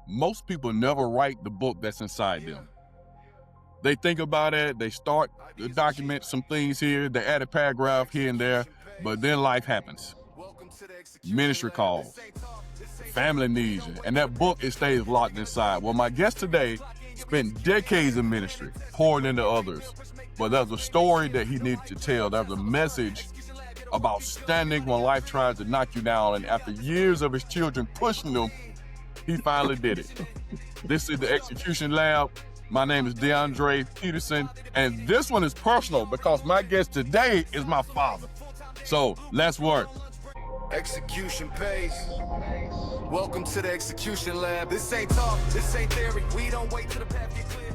most people never write the book that's inside them. They think about it, they start to document some things here, they add a paragraph here and there, but then life happens. Ministry calls, family needs you, and that book, it stays locked inside. Well, my guest today spent decades in ministry, pouring into others, but there's a story that he needed to tell. There's a message about standing when life tries to knock you down, and after years of his children pushing him, he finally did it. This is the Execution Lab. My name is DeAndre Peterson, and this one is personal because my guest today is my father. So let's work. Execution pays. Welcome to the Execution Lab. This ain't talk, this ain't theory. We don't wait till the path get clear.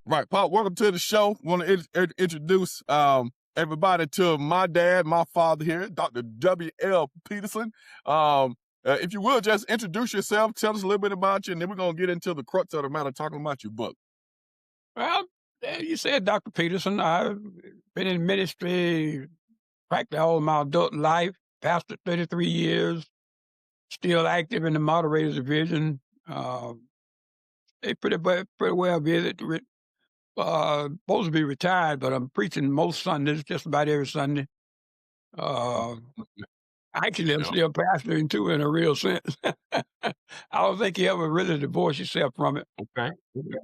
Right, Pop, welcome to the show. Want to introduce everybody to my dad, my father here, Dr. W.L. Peterson. If you will, just introduce yourself, tell us a little bit about you, and then we're going to get into the crux of the matter, talking about your book. Well, you said Dr. Peterson. I've been in ministry practically all of my adult life, pastored 33 years, still active in the moderators division. They pretty well visit. Supposed to be retired, but I'm preaching most Sundays, just about every Sunday. Actually, I'm still pastoring too, in a real sense. I don't think you ever really divorce yourself from it. Okay.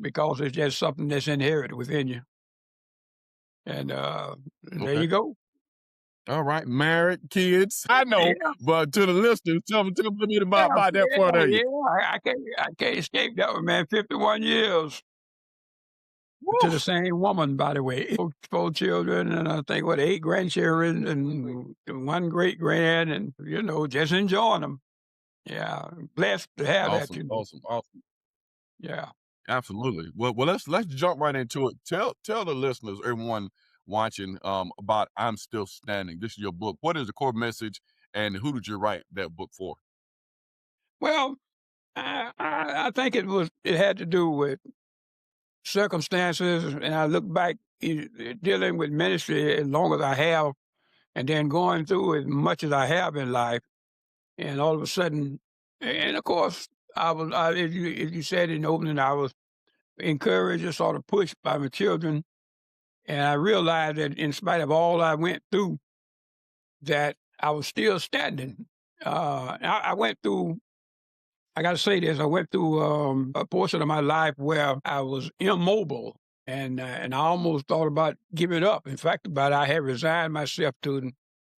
Because it's just something that's inherited within you. And there you go. All right, married, kids. I know, but to the listeners, tell me a little bit about that part of you. I can't escape that one, man. 51 years. Woo. To the same woman, by the way. 4 children, and I think, 8 grandchildren, and 1 great-grand, and, just enjoying them. Yeah, blessed to have that. Awesome. Yeah. Absolutely. Well, let's jump right into it. Tell the listeners, everyone watching, about I'm Still Standing. This is your book. What is the core message, and who did you write that book for? Well, I think it had to do with circumstances, and I look back dealing with ministry as long as I have, and then going through as much as I have in life, and all of a sudden, and of course, as you said in the opening, I was encouraged and sort of pushed by my children, and I realized that in spite of all I went through, that I was still standing. I went through, I got to say this, I went through a portion of my life where I was immobile, and I almost thought about giving up. In fact, I had resigned myself to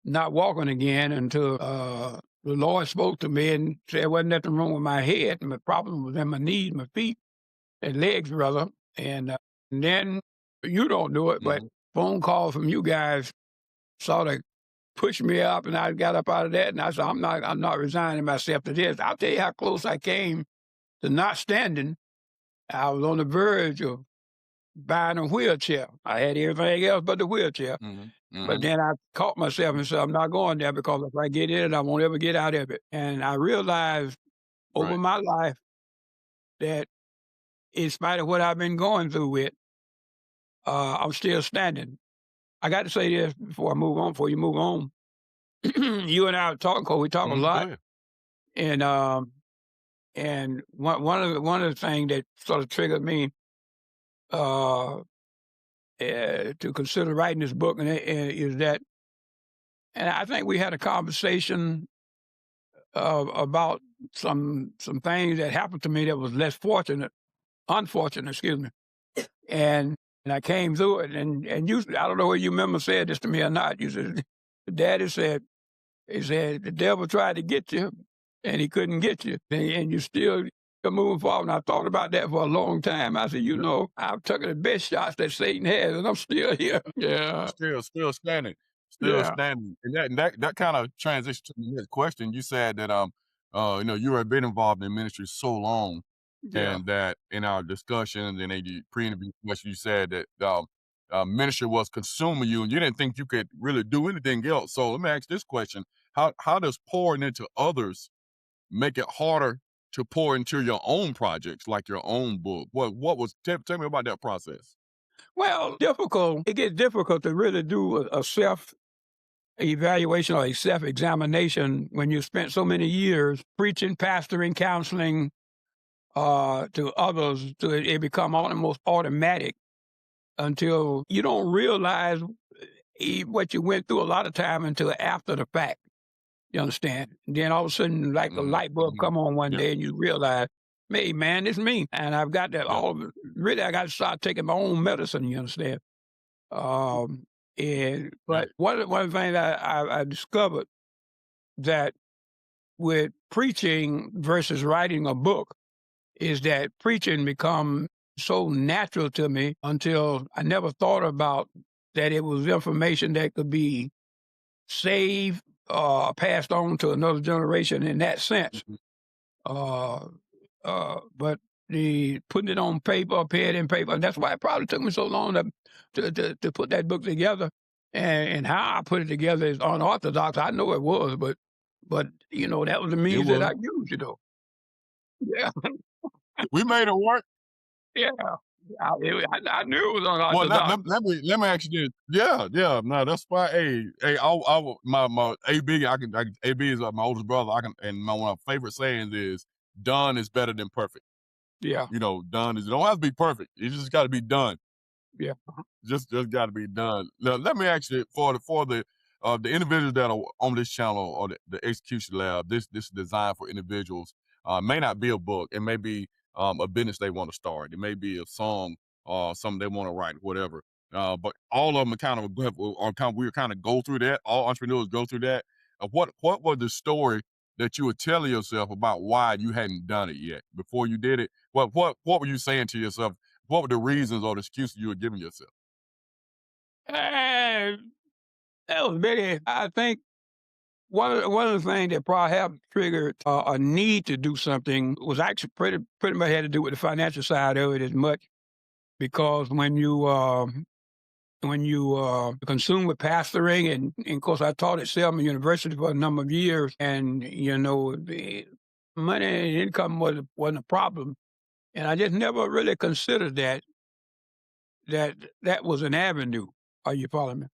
not walking again until the Lord spoke to me and said there wasn't nothing wrong with my head. My problem was in my knees, my feet, and legs, rather. And then, you don't do it, but phone call from you guys sort of pushed me up, and I got up out of that, and I said, I'm not resigning myself to this. I'll tell you how close I came to not standing. I was on the verge of buying a wheelchair. I had everything else but the wheelchair. But then I caught myself and said, I'm not going there, because if I get in it, I won't ever get out of it. And I realized over my life that in spite of what I've been going through with, I'm still standing. I got to say this before you move on. You and I are talking, because we talk a lot. And one of the things that sort of triggered me to consider writing this book is that, and I think we had a conversation about some things that happened to me that was unfortunate, excuse me. And I came through it, and you, I don't know whether you remember said this to me or not. You said, Daddy said, the devil tried to get you, and he couldn't get you, and you still moving forward. And I thought about that for a long time. I said, I've taken the best shots that Satan has, and I'm still here. Yeah. Still standing. Standing. And that kind of transition to the next question. You said that you have been involved in ministry so long, and that in our discussions and in pre-interview question, you said that ministry was consuming you, and you didn't think you could really do anything else. So let me ask this question: How does pouring into others make it harder to pour into your own projects, like your own book? What was? Tell me about that process. Well, it gets difficult to really do a self-evaluation or a self-examination when you spent so many years preaching, pastoring, counseling, to others, to it become almost automatic until you don't realize what you went through a lot of time until after the fact. You understand? Then all of a sudden, like a light bulb Mhm. come on one Yeah. day, and you realize, "Hey, man, it's me," and I've got to Yeah. really, I got to start taking my own medicine. You understand? Um, Yeah. but one of the things I discovered that with preaching versus writing a book is that preaching become so natural to me until I never thought about that it was information that could be saved, passed on to another generation in that sense. Mhm. Uh, but the putting it on paper, pen and paper, and that's why it probably took me so long to put that book together. And how I put it together is unorthodox. I know it was, but that was the It means that was. I used. Yeah, We made it work. yeah. I knew it was Well, unorthodox. let me ask you this. Yeah, yeah. No, that's why. Hey, my AB. AB is my oldest brother. And my one of my favorite sayings is, "Done is better than perfect." Yeah, You know, done is, it don't have to be perfect. It just got to be done. yeah. Just got to be done. Now, let me ask you, for the individuals that are on this channel, or the execution lab. This is designed for individuals. May not be a book. It may be a business they want to start. It may be a song or something they want to write, whatever. But all of them we kind of go through that. All entrepreneurs go through that. What was the story that you were telling yourself about why you hadn't done it yet before you did it? What were you saying to yourself? What were the reasons or the excuses you were giving yourself? And that was very. I think one of the things that probably have triggered a need to do something was actually pretty much had to do with the financial side of it as much because when you consume with pastoring and of course I taught at Selma University for a number of years and the money and income wasn't a problem and I just never really considered that that was an avenue. Are you following me?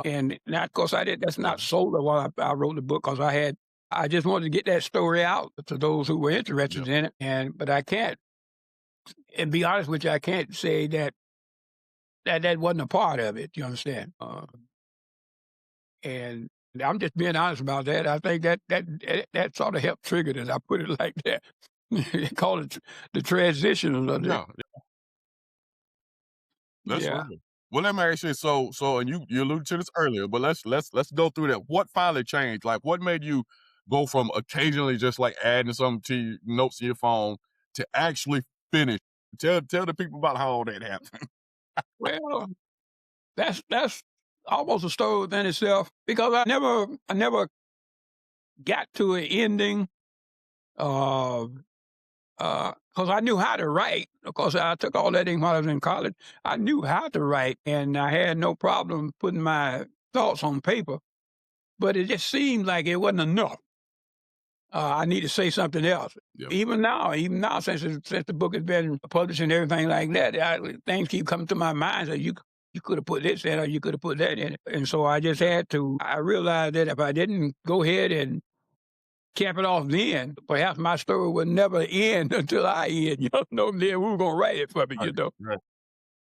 And now, of course, I did. That's Yeah, not solely why I wrote the book because I just wanted to get that story out to those who were yeah, interested in it. But I can't, and be honest with you, I can't say that wasn't a part of it. You understand? And I'm just being honest about that. I think that sort of helped trigger it. I put it like that. They call it the transition of it. yeah. That's Yeah. real. Well, let me ask you. And you alluded to this earlier, but let's go through that. What finally changed? Like, what made you go from occasionally just like adding something to notes in your phone to actually finish? Tell the people about how all that happened. Well, that's almost a story within itself because I never got to an ending. Uh, because I knew how to write. Of course, I took all that in while I was in college. I knew how to write, and I had no problem putting my thoughts on paper. But it just seemed like it wasn't enough. I need to say something else. Yeah, Even now, since the book has been published and everything like that, things keep coming to my mind that you could have put this in or you could have put that in it. And so I just yeah, had to. I realized that if I didn't go ahead and cap it off then, perhaps my story would never end until I end. Then we were gonna write it for me. right, right.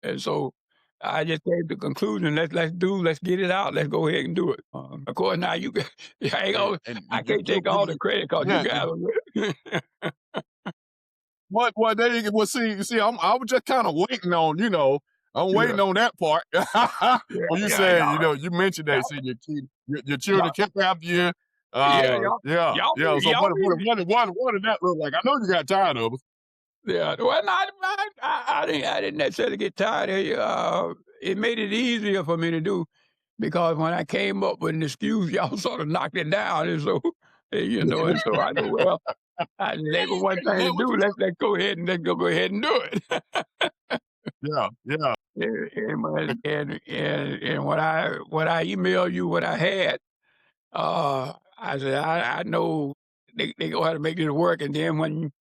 And so I just came to the conclusion, let's get it out. Let's go ahead and do it. Of course, now you got, And I can't take all the credit because you yeah, got what they well see, I was just kind of waiting on, I'm yeah, waiting on that part. yeah, When you yeah, said, you mentioned that, y'all, see your children y'all, kept after you. yeah, y'all, Yeah, y'all, yeah. So y'all, what did that look like? I know you got tired of us. yeah. Well, not, I didn't necessarily get tired of it. It made it easier for me to do because when I came up with an excuse, y'all sort of knocked it down, and so and so I know well. They were one thing Man, to what do. you Let's go ahead and do it. Yeah, yeah, And when I emailed you what I had, I said I know they go how to make this work. And then when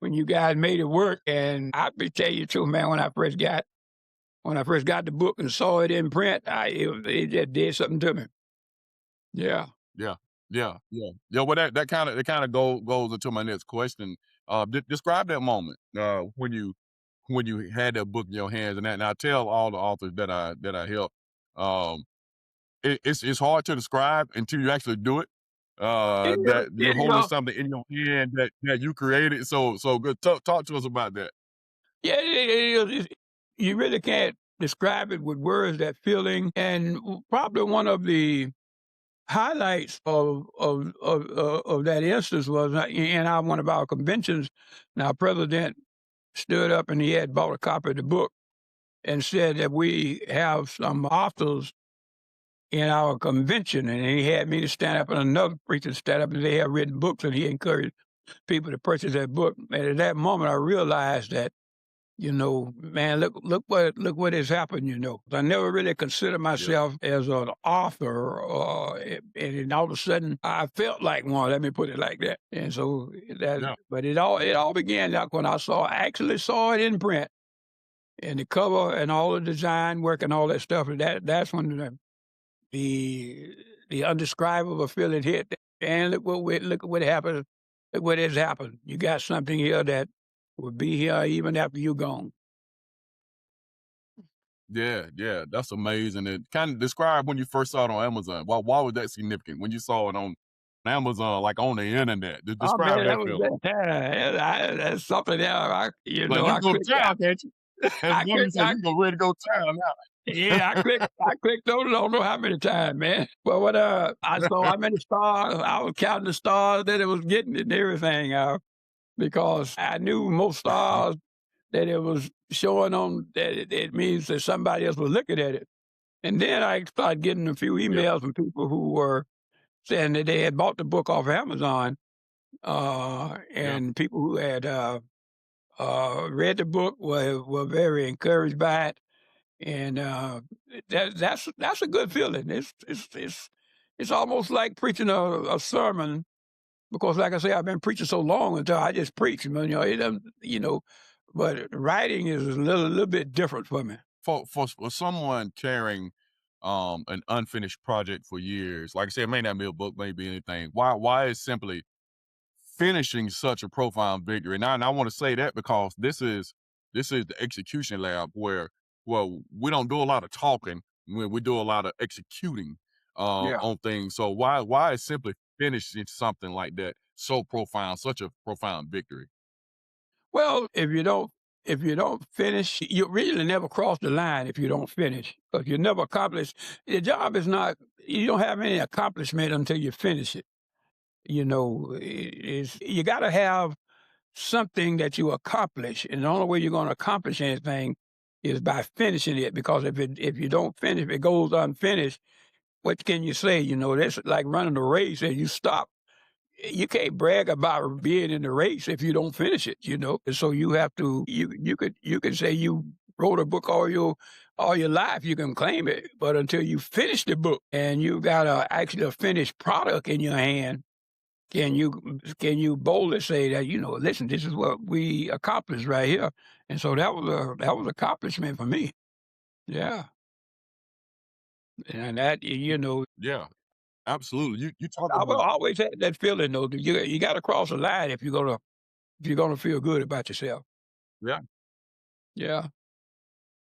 you guys made it work, and I be tell you too, man, when I first got the book and saw it in print, it just did something to me. Yeah, yeah, yeah, yeah. Yeah, well, that kind of goes into my next question. Describe that moment when you had that book in your hands, and I tell all the authors that I help, um, it's hard to describe until you actually do it. That Yeah, you're holding something in your hand that you created. So good. Talk to us about that. yeah, it is. You really can't describe it with words, that feeling. And probably one of the highlights of that instance was in our one of our conventions. Now, president stood up and he had bought a copy of the book and said that we have some authors in our convention, and he had me to stand up and another preacher stand up, and they have written books, and he encouraged people to purchase that book. And at that moment, I realized that, man, look what has happened. I never really considered Yeah, myself as an author, and then all of a sudden I felt like one. Let me put it like that. And so yeah, but it all began like when I actually saw it in print, and the cover and all the design work and all that stuff. And that's when the the undescribable feeling hit. And look what happened. Look what has happened. You got something here that will be here even after you're gone. yeah. That's amazing. And kind of describe when you first saw it on Amazon. Why was that significant when you saw it on Amazon, like on the internet? Oh Describe man, that that was feeling. that. That's something that Like you I go to clicked. town, can't you? As I one you clicked. said, you go ready to go to town Yeah, I clicked. I clicked on it. I don't know how many times, man. But when I now. saw how many stars, I was counting the stars that it was getting and everything. Because I knew most stars that it was showing on that it means that somebody else was looking at it. And then I started getting a few Yeah, emails from people who were saying that they had bought the book off Amazon, yeah, and people who had read the book were very encouraged by it, and that's a good feeling. It's almost like preaching a sermon because, like I say, I've been preaching so long until I just preach. It doesn't, but writing is a little bit different for me. for someone carrying an unfinished project for years, like I said, it may not be a book, may be anything. Why is simply finishing such a profound victory? And I want to say that because this is the execution lab where well we don't do a lot of talking, we do a lot of executing Yeah. on things. So why is simply finishing something like that so profound, such a profound victory? Well, if you don't finish, you really never cross the line if you don't finish, because you never accomplish. The job is not. You don't have any accomplishment until you finish it. You got to have something that you accomplish, and the only way you're going to accomplish anything is by finishing it. Because if you don't finish, if it goes unfinished, what can you say? That's like running a race and you stop. You can't brag about being in the race if you don't finish it. And so you have to. You could say you wrote a book all your life. You can claim it, but until you finish the book and you got actually a finished product in your hand, can you boldly say that, listen, this is what we accomplished right here. And so that was accomplishment for me. Yeah. And that. Yeah, absolutely. You talk I will about always have that feeling though that you got to cross a line if you're gonna feel good about yourself. yeah. Yeah.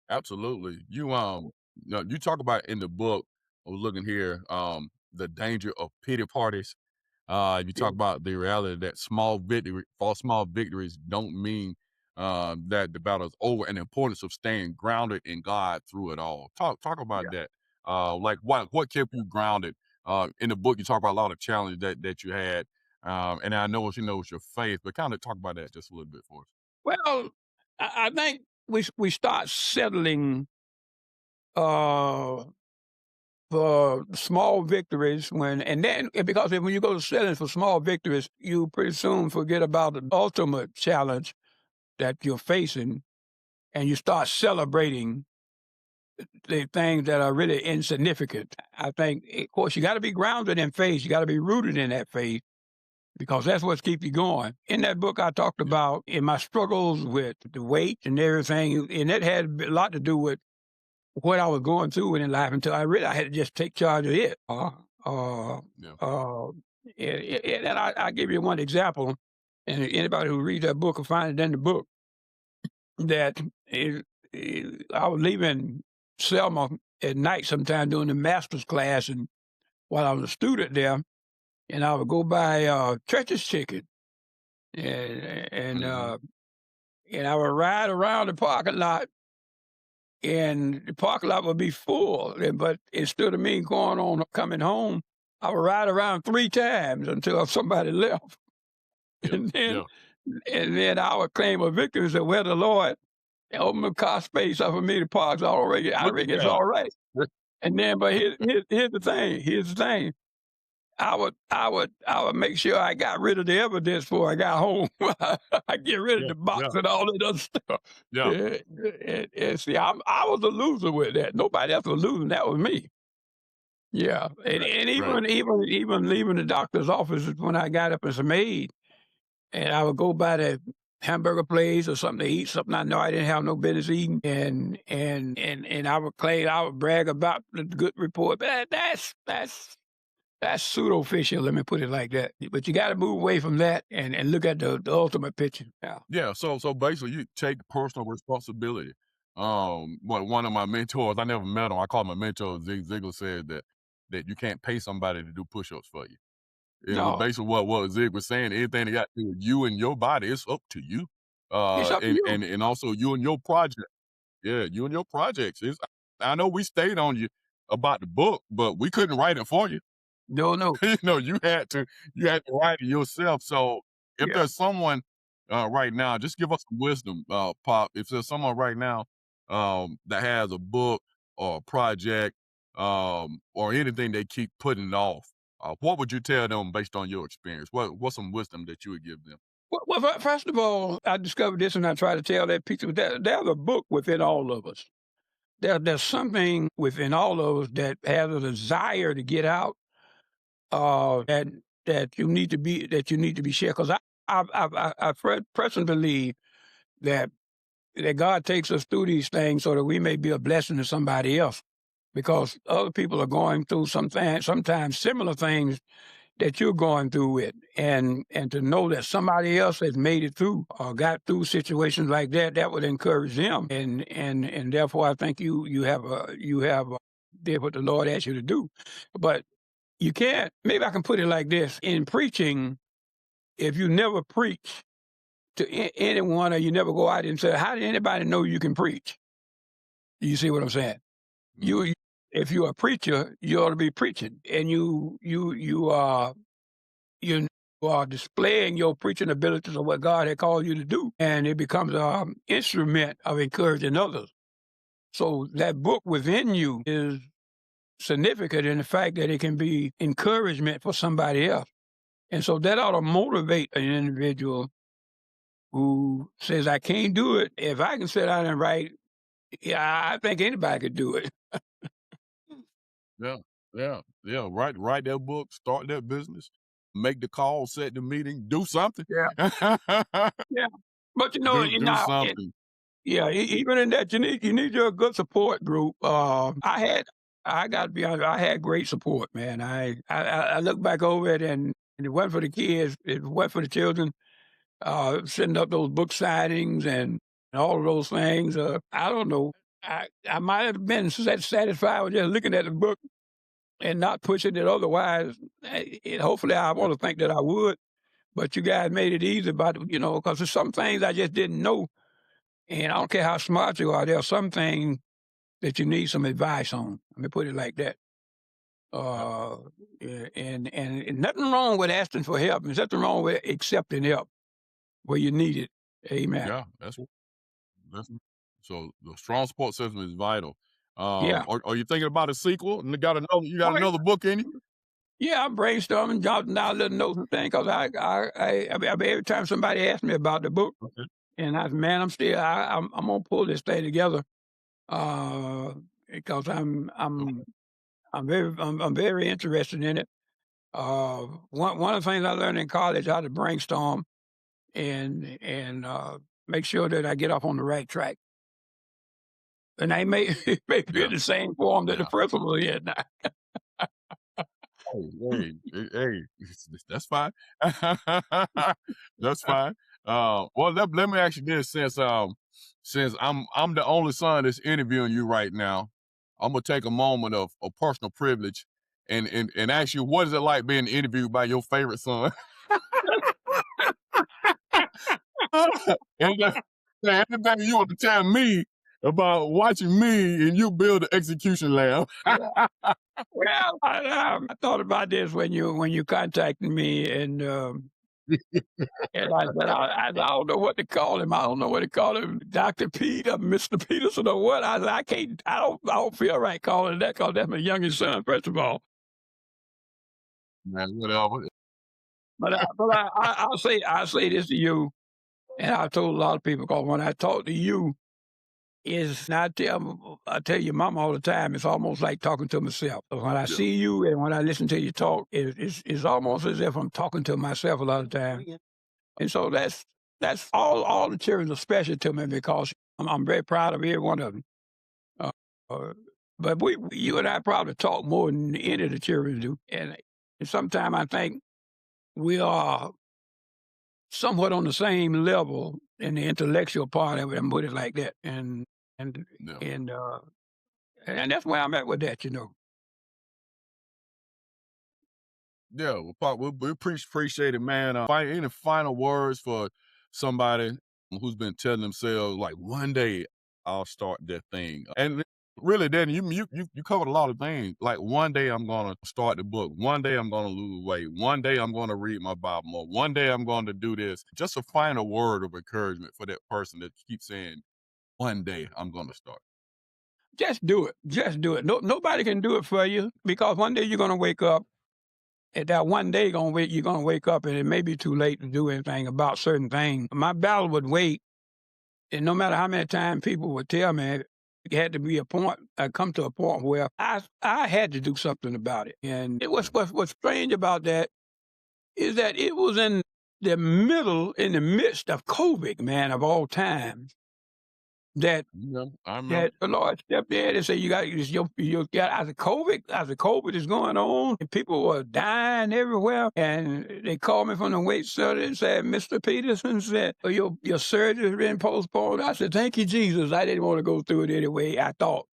Absolutely. You talk about in the book, I was looking here, the danger of pity parties. You Yeah. talk about the reality that small victories don't mean that the battle is over, and the importance of staying grounded in God through it all. Talk about Yeah. that. Like what kept you grounded? In the book, you talk about a lot of challenges that you had, and I know it's your faith, but kind of talk about that just a little bit for us. Well, I think we start settling uh for small victories because when you go to settling for small victories, you pretty soon forget about the ultimate challenge that you're facing, and you start celebrating the things that are really insignificant. I think, of course, you got to be grounded in faith. You got to be rooted in that faith because that's what's keep you going. In that book, I talked Yeah, about in my struggles with the weight and everything, and that had a lot to do with what I was going through in life until I realized I had to just take charge of it. Uh, yeah, uh, and I give you one example. and anybody who reads that book will find it in the book that I was leaving Selma at night sometime during the master's class, and while I was a student there, and I would go by Church's Chicken, and and Hmm. uh, and I would ride around the parking lot, and the parking lot would be full. But instead of me going on coming home, I would ride around 3 times until somebody left, Yeah, and then yeah. and then I would claim a victory and say, "Well, the Lord opened the car space up for me to park. So I Look at reckon it's God. all right." And then, but here's the thing. Here's the thing. I would make sure I got rid of the evidence before I got home. I get rid of Yeah, the box yeah, and all that other stuff. yeah. And see, I was a loser with that. Nobody else was losing. That was me. Yeah, and Right, and right. even leaving the doctor's office is when I got up as a maid, and I would go by the hamburger place or something to eat, something I know I didn't have no business eating, and I would brag about the good report. But that's pseudo official. Let me put it like that. But you got to move away from that and look at the ultimate picture. Yeah. Yeah, so basically you take personal responsibility. One of my mentors, I never met him, I call him a mentor, Zig Ziglar said that you can't pay somebody to do push-ups for you. And No, basically what Zig was saying, anything that got to do with you and your body, it's up to you. it's up to And you. and and also you and your project. Yeah, you and your projects. I know we stayed on you about the book, but we couldn't write it for you. No, no. You had to write it yourself. So if Yeah. there's someone right now, just give us some wisdom, Pop. If there's someone right now that has a book or a project or anything they keep putting off, what would you tell them based on your experience? What's some wisdom that you would give them? First of all, I discovered this and I try to tell that people that there's a book within all of us. There's something within all of us that has a desire to get out, that that you need to be shared. Because I personally believe that God takes us through these things so that we may be a blessing to somebody else. Because other people are going through sometimes similar things that you're going through with, and to know that somebody else has made it through or got through situations like that, that would encourage them, and therefore I think you have did what the Lord asked you to do, but you can't. Maybe I can put it like this: in preaching, if you never preach to anyone, or you never go out and say, "How did anybody know you can preach?" You see what I'm saying? Mhm. You, if you're a preacher, you ought to be preaching, and you are displaying your preaching abilities of what God had called you to do, and it becomes an instrument of encouraging others. So that book within you is significant in the fact that it can be encouragement for somebody else. And so that ought to motivate an individual who says, I can't do it. If I can sit down and write, yeah, I think anybody could do it. Yeah, yeah, yeah. Write that book, start that business, make the call, set the meeting, do something. Yeah, yeah. But Do something. yeah, even in that, you need your good support group. I got to be honest, I had great support, man. I look back over it, and it wasn't for the kids, it wasn't for the children. Setting up those book signings and all of those things. I don't know. I might have been satisfied with just looking at the book and not pushing it. Otherwise, hopefully, I want to think that I would. But you guys made it easy, but because there's some things I just didn't know, and I don't care how smart you are. There are some things that you need some advice on. Let me put it like that. Yeah, Uh, yeah, and nothing wrong with asking for help. There's nothing wrong with accepting help where you need it. Amen. yeah, that's so the strong support system is vital. Yeah. Are you thinking about a sequel? And you got Oh, another book in you? yeah, I'm brainstorming, jotting down little notes and things because I mean, every time somebody asks me about the book, Okay, and man, I'm gonna pull this thing together, uh, because okay, I'm very interested in it. One of the things I learned in college how to brainstorm and make sure that I get off on the right track, and I may it may be in yeah, the same form that the yeah, principal is now. Hey, that's fine. That's fine. Well, let me ask you this: since I'm the only son that's interviewing you right now, I'm gonna take a moment of personal privilege and ask you, what is it like being interviewed by your favorite son? and everything you want to tell me about watching me and you build an execution lab. Well, I thought about this when you contacted me, and I said, I don't know what to call him. I don't know what to call him, Dr. Pete or Mr. Peterson or what. I can't. I don't feel right calling it that because that's my youngest son, first of all. Man, whatever. I'll say this to you, and I've told a lot of people because when I talk to you, is and I tell your mom all the time, it's almost like talking to myself. When I Yeah. see you and when I listen to you talk, it's almost as if I'm talking to myself a lot of times. And so that's all the children are special to me because I'm very proud of every one of them. Uh, but you and I probably talk more than any of the children do. And sometimes I think we are somewhat on the same level in the intellectual part of it, and put it like that. And Yeah. and that's where I'm at with that, you know. Yeah, well, Pop, we appreciate it, man. Any final words for somebody who's been telling themselves like, one day I'll start that thing, and really, then you covered a lot of things. Like, one day I'm gonna start the book. One day I'm gonna lose weight. One day I'm gonna read my Bible more. One day I'm going to do this. Just a final word of encouragement for that person that keeps saying, one day I'm gonna start. Just do it. Just do it. Nobody can do it for you because one day you're gonna wake up. And that one day you're gonna wake up and it may be too late to do anything about certain things. My battle would wait, and no matter how many times people would tell me, it had to be a point. I come to a point where I had to do something about it. And it was what's strange about that is that it was in the midst of COVID, man, of all times, that I remember. that the Lord stepped in and said, "You got you got." As the COVID is going on, and people were dying everywhere, and they called me from the wait center and said, "Mr. Peterson said, oh, your surgery has been postponed." I said, "Thank you, Jesus." I didn't want to go through it anyway. I thought,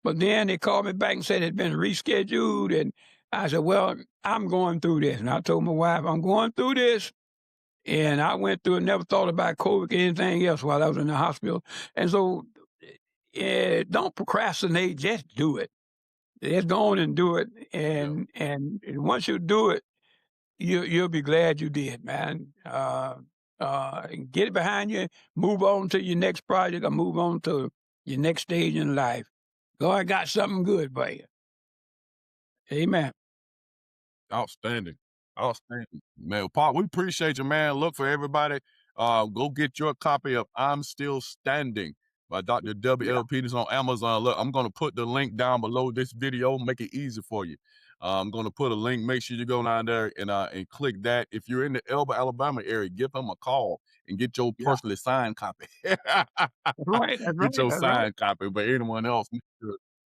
but then they called me back and said it's been rescheduled, and I said, "Well, I'm going through this," and I told my wife, "I'm going through this." And I went through and never thought about COVID or anything else while I was in the hospital. And so don't procrastinate, just do it. Just go on and do it. Yeah. And once you do it, you'll be glad you did, man. Get it behind you, move on to your next project or move on to your next stage in life. God got something good for you. Amen. Outstanding. Outstanding. Man, Pop, we appreciate you, man. Look, for everybody, go get your copy of I'm Still Standing by Dr. Yeah. W.L. Peterson on Amazon. Look, I'm going to put the link down below this video, make it easy for you. I'm going to put a link. Make sure you go down there and click that. If you're in the Elba, Alabama area, give them a call and get your Yeah. personally signed copy. That's right. That's right. Get your That's right. signed copy, but anyone else,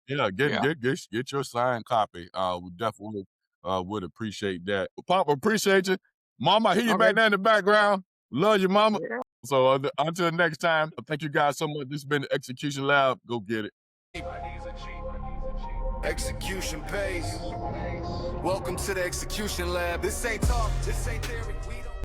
yeah, Yeah. get your signed copy. We definitely would appreciate that. Papa, appreciate you. Mama, I hear you Okay. back there in the background. Love you, mama. Yeah. So until next time, thank you guys so much. This has been the Execution Lab. Go get it. Execution pays. Welcome to the execution lab. This ain't talk, this ain't theory.